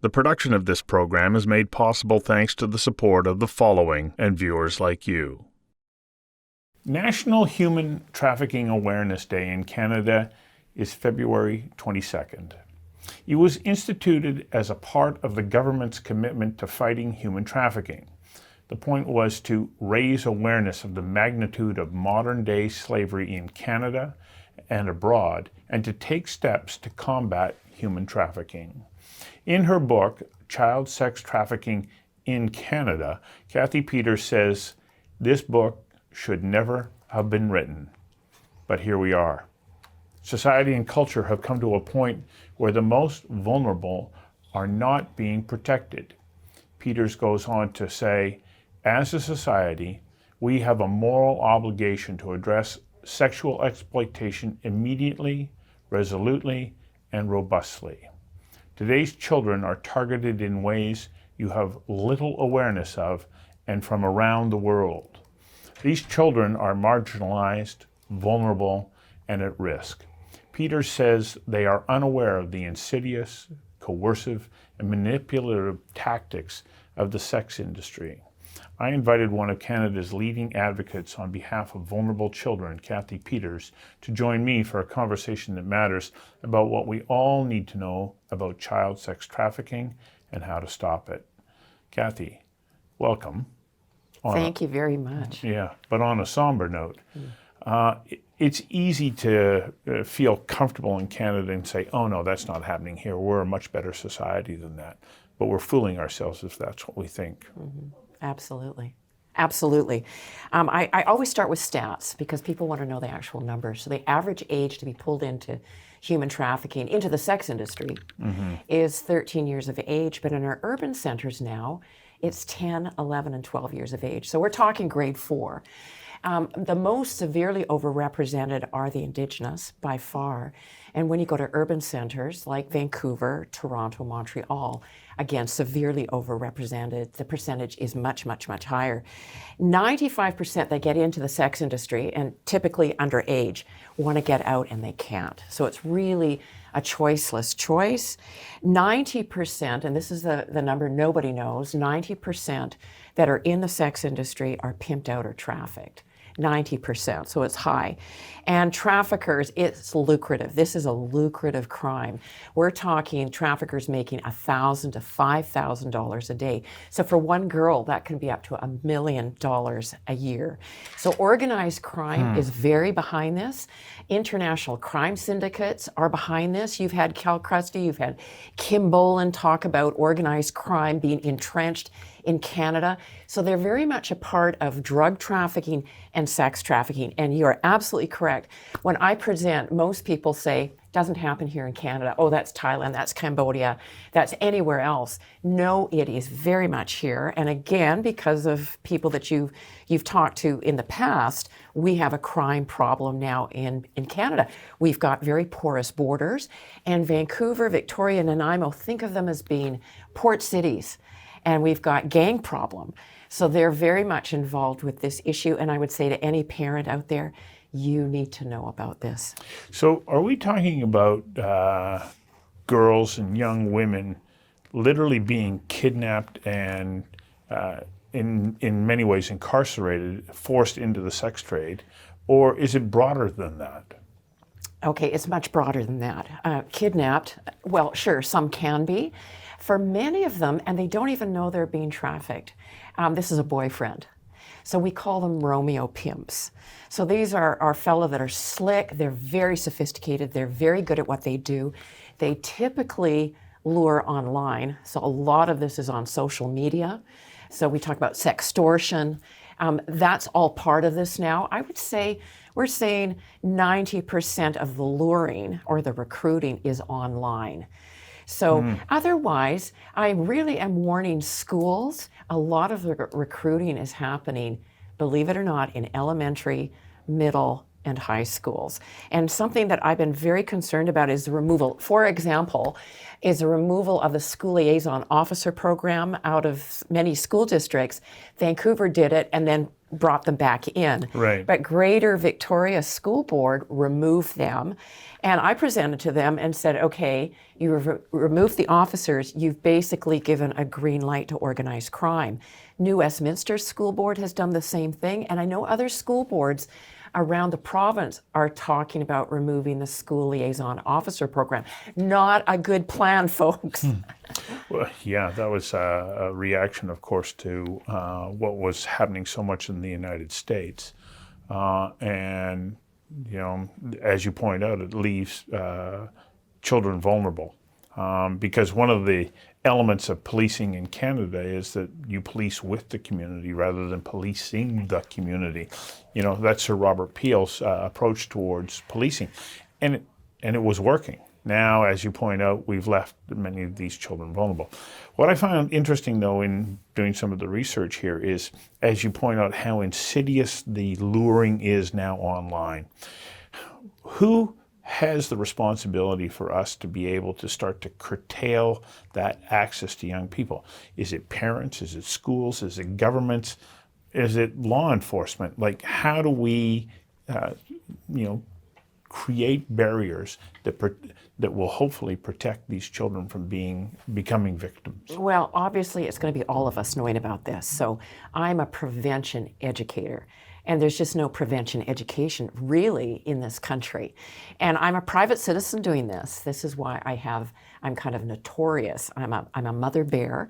The production of this program is made possible thanks to the support of the following and viewers like you. National Human Trafficking Awareness Day in Canada is February 22nd. It was instituted as a part of the government's commitment to fighting human trafficking. The point was to raise awareness of the magnitude of modern-day slavery in Canada and abroad, and to take steps to combat human trafficking. In her book, Child Sex Trafficking in Canada, Cathy Peters says, "This book should never have been written, but here we are." Society and culture have come to a point where the most vulnerable are not being protected. Peters goes on to say, as a society, we have a moral obligation to address sexual exploitation immediately, resolutely, and robustly. Today's children are targeted in ways you have little awareness of and from around the world. These children are marginalized, vulnerable, and at risk. Peters says they are unaware of the insidious, coercive, and manipulative tactics of the sex industry. I invited one of Canada's leading advocates on behalf of vulnerable children, Cathy Peters, to join me for a conversation that matters about what we all need to know about child sex trafficking and how to stop it. Cathy, welcome. Thank you very much. Yeah, but on a somber note, it's easy to feel comfortable in Canada and say, oh no, that's not happening here. We're a much better society than that. But we're fooling ourselves if that's what we think. Mm-hmm. Absolutely. Absolutely. I always start with stats because people want to know the actual numbers. So the average age to be pulled into human trafficking, into the sex industry, is 13 years of age. But in our urban centers now, it's 10, 11, and 12 years of age. So we're talking grade 4. The most severely overrepresented are the Indigenous by far. And when you go to urban centers like Vancouver, Toronto, Montreal, again, severely overrepresented. The percentage is much, much, much higher. 95% that get into the sex industry, and typically underage, want to get out and they can't. So it's really a choiceless choice. 90%, and this is the number nobody knows, 90% that are in the sex industry are pimped out or trafficked. 90%, so it's high. And traffickers, it's lucrative. This is a lucrative crime. We're talking traffickers making $1,000 to $5,000 a day. So for one girl, that can be up to $1 million a year. So organized crime is very behind this. International crime syndicates are behind this. You've had Cal Krusty, you've had Kim Bolan talk about organized crime being entrenched in Canada. So they're very much a part of drug trafficking and sex trafficking. And you're absolutely correct. When I present, most people say, doesn't happen here in Canada. Oh, that's Thailand, that's Cambodia, that's anywhere else. No, it is very much here. And again, because of people that you've talked to in the past, we have a crime problem now in Canada. We've got very porous borders. And Vancouver, Victoria, and Nanaimo, think of them as being port cities. And we've got gang problem. So they're very much involved with this issue. And I would say to any parent out there, you need to know about this. So are we talking about girls and young women literally being kidnapped and in many ways incarcerated, forced into the sex trade, or is it broader than that? Okay, it's much broader than that. Kidnapped, well, sure, some can be. For many of them, and they don't even know they're being trafficked, this is a boyfriend. So we call them Romeo pimps. So these are our fellow that are slick, they're very sophisticated, they're very good at what they do. They typically lure online. So a lot of this is on social media. So we talk about sextortion. That's all part of this now. I would say we're saying 90% of the luring or the recruiting is online. So otherwise, I really am warning schools. A lot of the recruiting is happening, believe it or not, in elementary, middle, and high schools. And something that I've been very concerned about is the removal, for example, is the removal of the school liaison officer program out of many school districts. Vancouver did it and then brought them back in. Right. But Greater Victoria School Board removed them. And I presented to them and said, okay, you remove the officers, you've basically given a green light to organized crime. New Westminster School Board has done the same thing, and I know other school boards around the province are talking about removing the school liaison officer program. Not a good plan, folks. Well, yeah, that was a reaction, of course, to what was happening so much in the United States. And, you know, as you point out, it leaves children vulnerable. Because one of the elements of policing in Canada is that you police with the community rather than policing the community. You know, that's Sir Robert Peel's approach towards policing. And it was working. Now, as you point out, we've left many of these children vulnerable. What I found interesting, though, in doing some of the research here is, as you point out, how insidious the luring is now online. Who has the responsibility for us to be able to start to curtail that access to young people? Is it parents? Is it schools? Is it governments? Is it law enforcement? Like, how do we, create barriers that will hopefully protect these children from becoming victims? Well, obviously, it's going to be all of us knowing about this. So I'm a prevention educator. And there's just no prevention education really in this country. And I'm a private citizen doing this. This is why I'm kind of notorious. I'm a mother bear,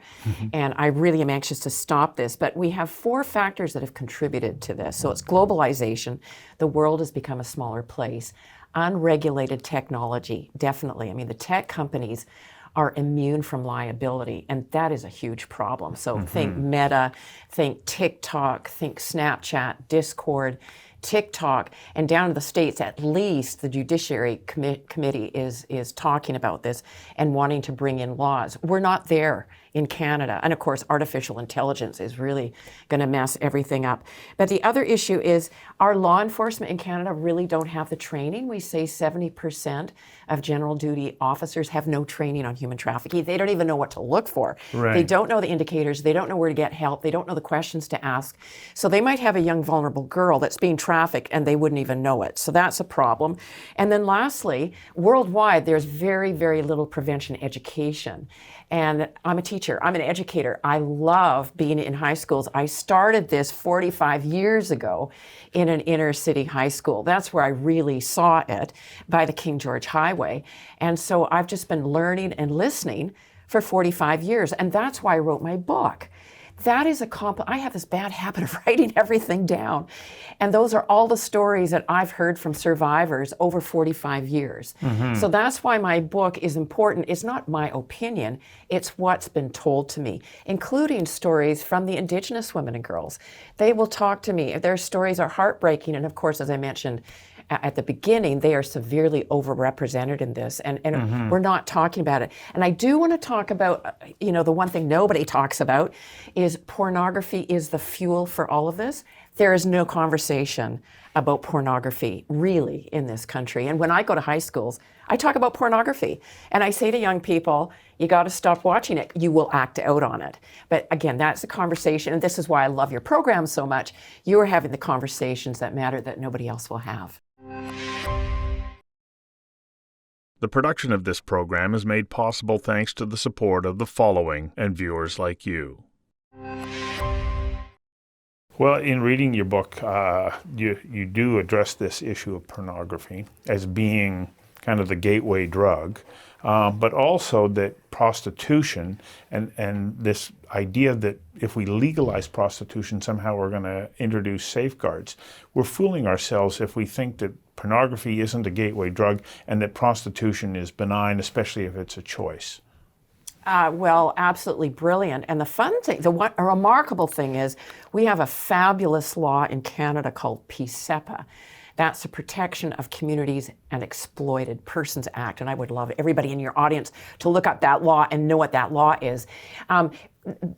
and I really am anxious to stop this. But we have 4 factors that have contributed to this. So it's globalization. The world has become a smaller place. Unregulated technology, definitely. I mean, the tech companies are immune from liability, and that is a huge problem. So think Meta, think TikTok, think Snapchat, Discord, TikTok, and down in the States, at least the Judiciary Committee is talking about this and wanting to bring in laws. We're not there in Canada. And of course, artificial intelligence is really going to mess everything up. But the other issue is our law enforcement in Canada really don't have the training. We say 70% of general duty officers have no training on human trafficking. They don't even know what to look for. Right. They don't know the indicators. They don't know where to get help. They don't know the questions to ask. So they might have a young vulnerable girl that's being trafficked and they wouldn't even know it. So that's a problem. And then lastly, worldwide, there's very, very little prevention education. And I'm a teacher, I'm an educator. I love being in high schools. I started this 45 years ago in an inner city high school. That's where I really saw it, by the King George Highway. And so I've just been learning and listening for 45 years. And that's why I wrote my book. That is I have this bad habit of writing everything down. And those are all the stories that I've heard from survivors over 45 years. So that's why my book is important. It's not my opinion, it's what's been told to me, including stories from the Indigenous women and girls. They will talk to me. Their stories are heartbreaking. And of course, as I mentioned at the beginning, they are severely overrepresented in this, and we're not talking about it. And I do want to talk about, the one thing nobody talks about is pornography is the fuel for all of this. There is no conversation about pornography really in this country. And when I go to high schools, I talk about pornography. And I say to young people, you got to stop watching it. You will act out on it. But again, that's a conversation. And this is why I love your program so much. You are having the conversations that matter that nobody else will have. The production of this program is made possible thanks to the support of the following and viewers like you. Well, in reading your book, you do address this issue of pornography as being kind of the gateway drug, but also that prostitution and this idea that if we legalize prostitution, somehow we're going to introduce safeguards. We're fooling ourselves if we think that pornography isn't a gateway drug and that prostitution is benign, especially if it's a choice. Well, absolutely brilliant. And the fun thing, a remarkable thing is we have a fabulous law in Canada called PSEPA. That's the Protection of Communities and Exploited Persons Act. And I would love everybody in your audience to look up that law and know what that law is.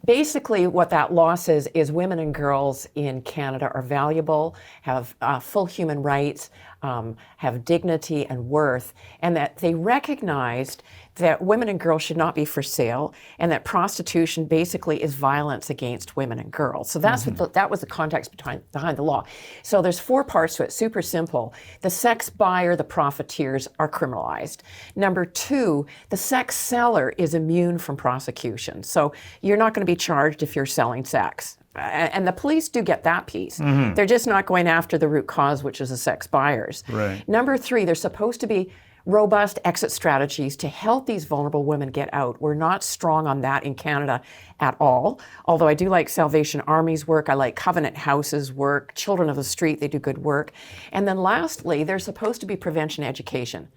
Basically, what that law says is women and girls in Canada are valuable, have full human rights, have dignity and worth, and that they recognized that women and girls should not be for sale, and that prostitution basically is violence against women and girls. So that's that was the context behind the law. So there's 4 parts to it, super simple. The sex buyer, the profiteers are criminalized. Number 2, the sex seller is immune from prosecution. So you're not going to be charged if you're selling sex. And the police do get that piece. They're just not going after the root cause, which is the sex buyers. Right. Number 3, there's supposed to be robust exit strategies to help these vulnerable women get out. We're not strong on that in Canada at all, although I do like Salvation Army's work. I like Covenant House's work, Children of the Street, they do good work. And then lastly, there's supposed to be prevention education.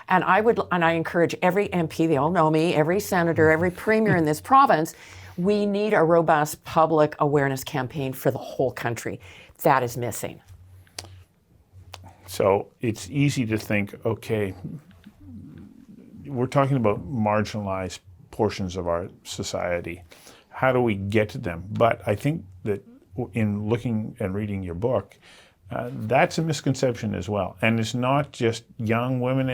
And I encourage every MP, they all know me, every senator, every premier in this province, we need a robust public awareness campaign for the whole country. That is missing. So it's easy to think, okay, we're talking about marginalized portions of our society. How do we get to them? But I think that in looking and reading your book, that's a misconception as well. And it's not just young women.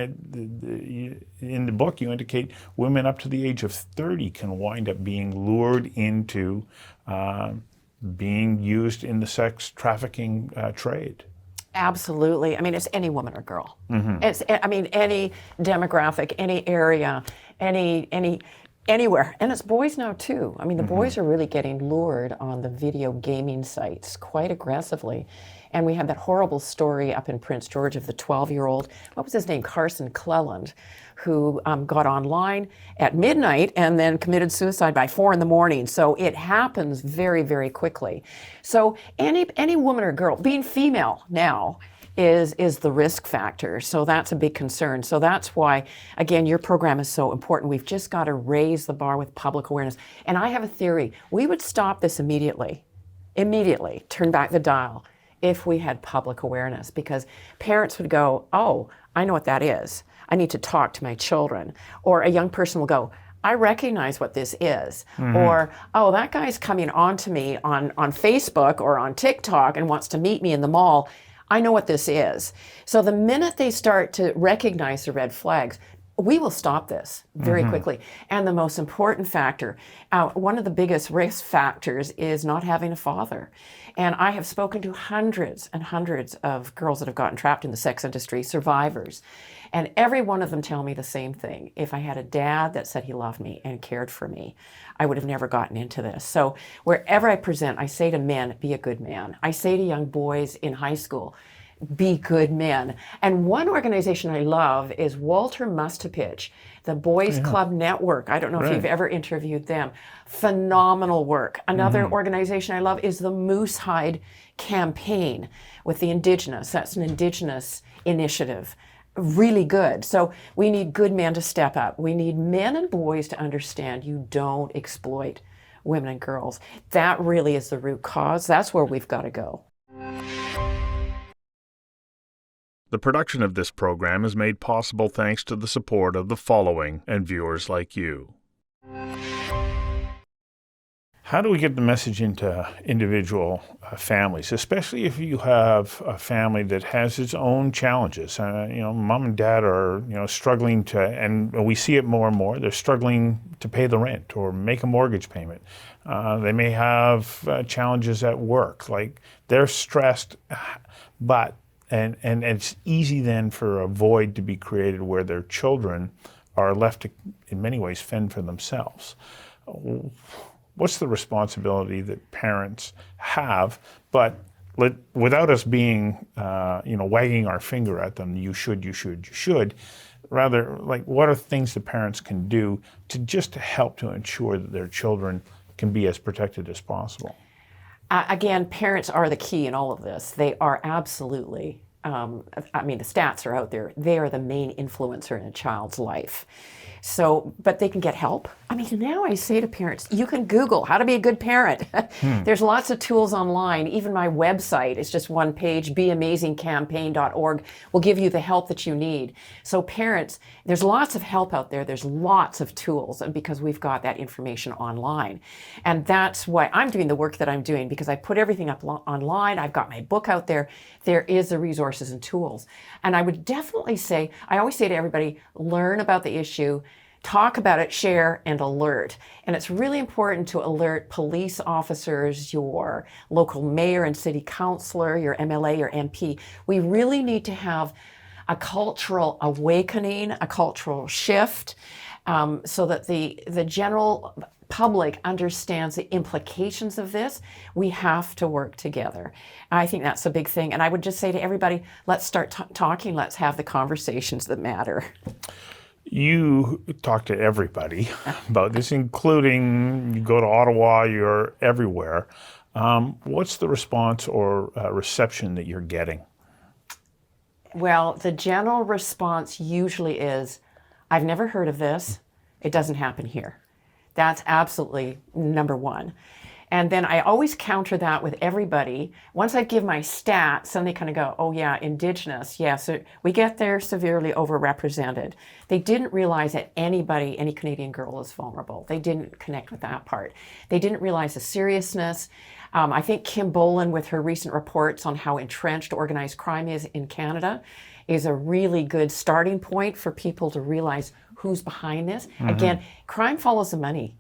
In the book, you indicate women up to the age of 30 can wind up being lured into being used in the sex trafficking trade. Absolutely. I mean, it's any woman or girl. It's, I mean, any demographic, any area, anywhere. And it's boys now too. I mean, the boys are really getting lured on the video gaming sites quite aggressively. And we had that horrible story up in Prince George of the 12-year-old, what was his name, Carson Cleland, who got online at midnight and then committed suicide by 4 a.m. So it happens very, very quickly. So any woman or girl, being female now, is the risk factor. So that's a big concern. So that's why, again, your program is so important. We've just got to raise the bar with public awareness. And I have a theory. We would stop this immediately, turn back the dial, if we had public awareness, because parents would go, oh, I know what that is. I need to talk to my children. Or a young person will go, I recognize what this is. Or, oh, that guy's coming on to me on Facebook or on TikTok and wants to meet me in the mall. I know what this is. So the minute they start to recognize the red flags, we will stop this very quickly. And the most important factor, one of the biggest risk factors is not having a father. And I have spoken to hundreds and hundreds of girls that have gotten trapped in the sex industry, survivors. And every one of them tell me the same thing. If I had a dad that said he loved me and cared for me, I would have never gotten into this. So wherever I present, I say to men, be a good man. I say to young boys in high school, be good men. And one organization I love is Walter Mustapich, the Boys Club Network. I don't know if you've ever interviewed them. Phenomenal work. Another organization I love is the Moosehide Campaign with the Indigenous. That's an Indigenous initiative. Really good. So we need good men to step up. We need men and boys to understand you don't exploit women and girls. That really is the root cause. That's where we've got to go. The production of this program is made possible thanks to the support of the following and viewers like you. How do we get the message into individual families, especially if you have a family that has its own challenges? Mom and dad are, struggling to, and we see it more and more, they're struggling to pay the rent or make a mortgage payment. They may have challenges at work, like they're stressed, and it's easy then for a void to be created where their children are left to, in many ways, fend for themselves. What's the responsibility that parents have, but without us being, wagging our finger at them, you should, rather, like, what are things that parents can do to help to ensure that their children can be as protected as possible? Again, parents are the key in all of this. They are absolutely I mean, the stats are out there. They are the main influencer in a child's life. So, but they can get help. I mean, now I say to parents, you can Google how to be a good parent. There's lots of tools online. Even my website is just one page, beamazingcampaign.org will give you the help that you need. So parents, there's lots of help out there. There's lots of tools, and because we've got that information online. And that's why I'm doing the work that I'm doing, because I put everything up online. I've got my book out there. There is the resources and tools. And I would definitely say, I always say to everybody, learn about the issue, talk about it, share, and alert. And it's really important to alert police officers, your local mayor and city councilor, your MLA, your MP. We really need to have a cultural awakening, a cultural shift, so that the general public understands the implications of this. We have to work together. I think that's a big thing. And I would just say to everybody, let's start talking. Let's have the conversations that matter. You talk to everybody about this, including you go to Ottawa, you're everywhere. What's the response or reception that you're getting? Well, the general response usually is, I've never heard of this. It doesn't happen here. That's absolutely number one. And then I always counter that with everybody. Once I give my stats, then they kind of go, oh yeah, Indigenous, yeah, so we get there severely overrepresented. They didn't realize that any Canadian girl is vulnerable. They didn't connect with that part. They didn't realize the seriousness. I think Kim Boland, with her recent reports on how entrenched organized crime is in Canada, is a really good starting point for people to realize who's behind this. Again, crime follows the money.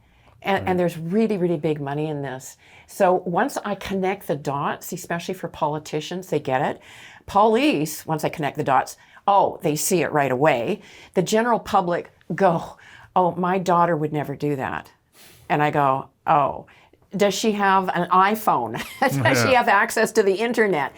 And there's really, really big money in this. So once I connect the dots, especially for politicians, they get it. Police, once I connect the dots, oh, they see it right away. The general public go, oh, my daughter would never do that. And I go, oh, does she have an iPhone? Does she have access to the internet?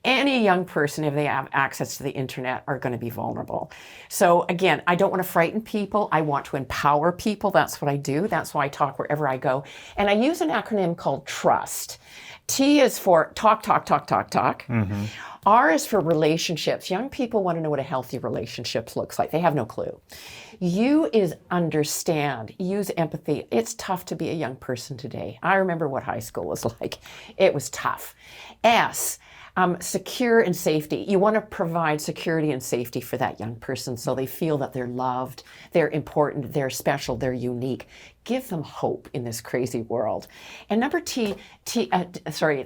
Any young person, if they have access to the internet, are going to be vulnerable. So again, I don't want to frighten people. I want to empower people. That's what I do. That's why I talk wherever I go. And I use an acronym called TRUST. T is for talk, talk, talk, talk, talk. R is for relationships. Young people want to know what a healthy relationship looks like. They have no clue. U is understand. Use empathy. It's tough to be a young person today. I remember what high school was like. It was tough. S, secure and safety. You want to provide security and safety for that young person so they feel that they're loved, they're important, they're special, they're unique. Give them hope in this crazy world. And number the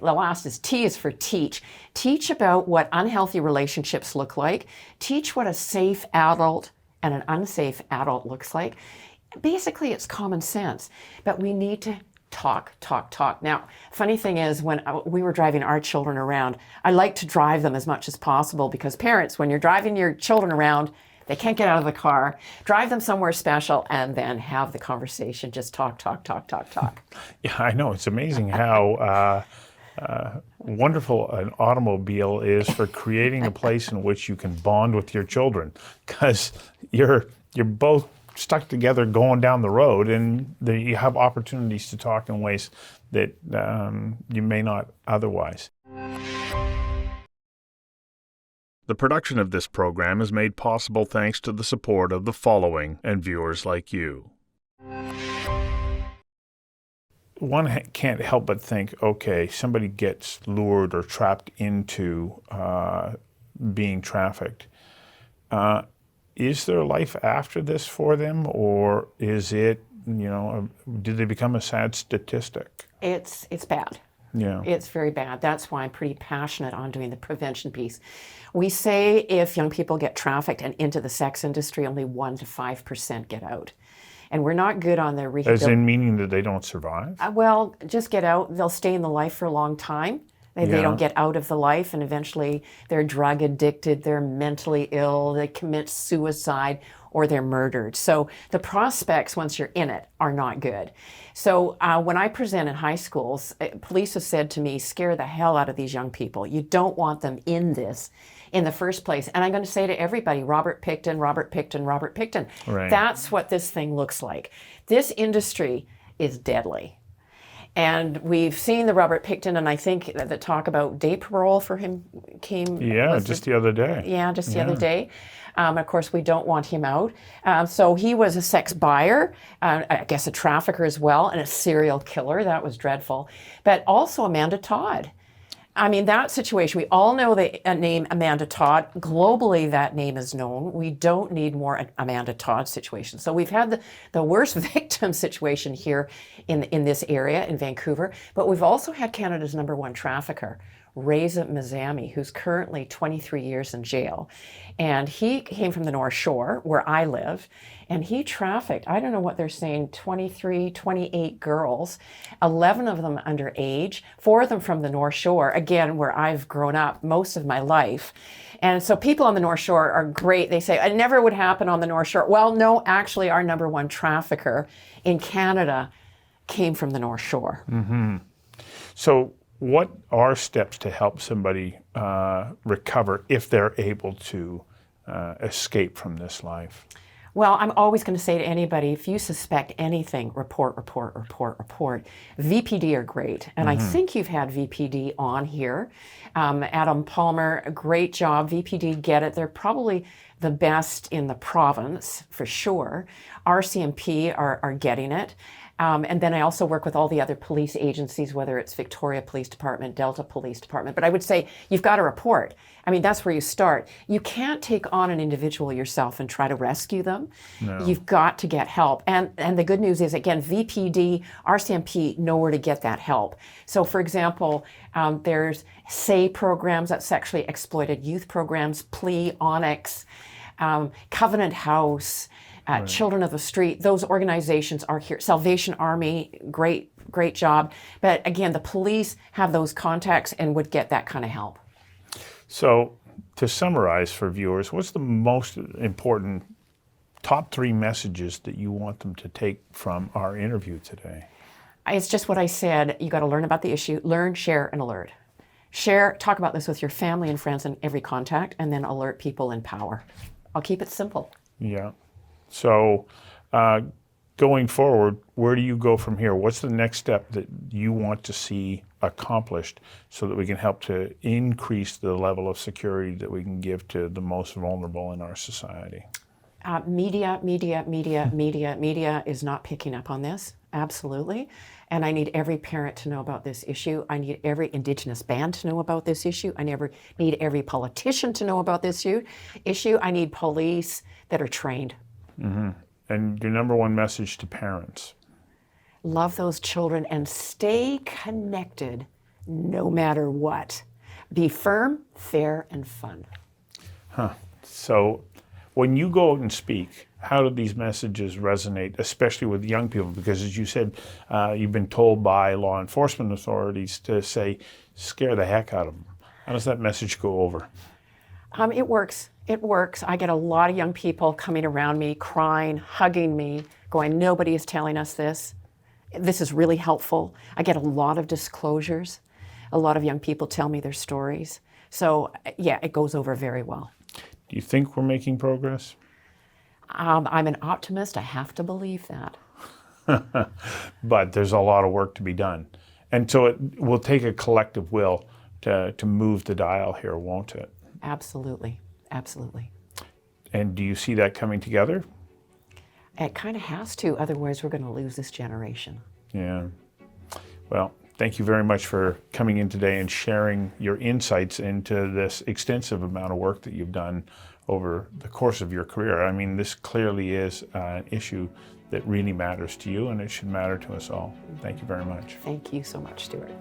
last is T is for teach. Teach about what unhealthy relationships look like. Teach what a safe adult and an unsafe adult looks like. Basically, it's common sense, but we need to talk, talk, talk. Now, funny thing is, when we were driving our children around, I like to drive them as much as possible, because parents, when you're driving your children around, they can't get out of the car. Drive them somewhere special and then have the conversation. Just talk, talk, talk, talk, talk. Yeah, I know. It's amazing how wonderful an automobile is for creating a place in which you can bond with your children, because you're both stuck together going down the road, and you have opportunities to talk in ways that you may not otherwise. The production of this program is made possible thanks to the support of the following and viewers like you. One can't help but think, okay, somebody gets lured or trapped into being trafficked. Is there life after this for them, or is it, do they become a sad statistic? It's bad. Yeah. It's very bad. That's why I'm pretty passionate on doing the prevention piece. We say if young people get trafficked and into the sex industry, only 1% to 5% get out. And we're not good on the rehabilitation. As in meaning that they don't survive? Well, just get out. They'll stay in the life for a long time. They don't get out of the life, and eventually they're drug addicted, they're mentally ill, they commit suicide, or they're murdered. So the prospects, once you're in it, are not good. So when I present in high schools, police have said to me, scare the hell out of these young people. You don't want them in this in the first place. And I'm going to say to everybody, Robert Pickton, Robert Pickton, Robert Pickton. Right. That's what this thing looks like. This industry is deadly. And we've seen the Robert Pickton, and I think the talk about day parole for him came. Yeah, just the other day. Yeah, just the other day. Of course, we don't want him out. So he was a sex buyer, I guess a trafficker as well, and a serial killer. That was dreadful. But also Amanda Todd. I mean, that situation, we all know the name Amanda Todd. Globally, that name is known. We don't need more Amanda Todd situations. So we've had the worst victim situation here in this area in Vancouver, but we've also had Canada's #1 trafficker, Reza Mazami, who's currently 23 years in jail. And he came from the North Shore, where I live, and he trafficked, I don't know what they're saying, 23, 28 girls, 11 of them underage, 4 of them from the North Shore, again, where I've grown up most of my life. And so people on the North Shore are great. They say, it never would happen on the North Shore. Well, no, actually, our #1 trafficker in Canada came from the North Shore. Mm-hmm. So what are steps to help somebody recover if they're able to escape from this life? Well, I'm always going to say to anybody, if you suspect anything, report, report, report, report. VPD are great. And I think you've had VPD on here. Adam Palmer, a great job. VPD get it. They're probably the best in the province, for sure. RCMP are getting it. And then I also work with all the other police agencies, whether it's Victoria Police Department, Delta Police Department. But I would say you've got to report. I mean, that's where you start. You can't take on an individual yourself and try to rescue them. No. You've got to get help. And the good news is, again, VPD, RCMP know where to get that help. So, for example, there's SAY programs, that's sexually exploited youth programs, PLEA, Onyx, Covenant House, right. Children of the Street, those organizations are here. Salvation Army, great job. But again, the police have those contacts and would get that kind of help. So to summarize for viewers, what's the most important top 3 messages that you want them to take from our interview today? It's just what I said. You got to learn about the issue, learn, share, and alert. Share, talk about this with your family and friends in every contact, and then alert people in power. I'll keep it simple. Yeah. So going forward, where do you go from here? What's the next step that you want to see accomplished so that we can help to increase the level of security that we can give to the most vulnerable in our society? Media is not picking up on this, absolutely. And I need every parent to know about this issue. I need every Indigenous band to know about this issue. I need every politician to know about this issue. I need police that are trained. Mm-hmm. And your #1 message to parents? Love those children and stay connected no matter what. Be firm, fair, and fun. So when you go out and speak, how do these messages resonate, especially with young people? Because as you said, you've been told by law enforcement authorities to say, scare the heck out of them. How does that message go over? It works. It works. I get a lot of young people coming around me, crying, hugging me, going, nobody is telling us this. This is really helpful. I get a lot of disclosures. A lot of young people tell me their stories. So yeah, it goes over very well. Do you think we're making progress? I'm an optimist. I have to believe that. But there's a lot of work to be done. And so it will take a collective will to move the dial here, won't it? Absolutely. Absolutely. And do you see that coming together? It kind of has to, otherwise we're going to lose this generation. Yeah. Well, thank you very much for coming in today and sharing your insights into this extensive amount of work that you've done over the course of your career. I mean, this clearly is an issue that really matters to you, and it should matter to us all. Thank you very much. Thank you so much, Stuart.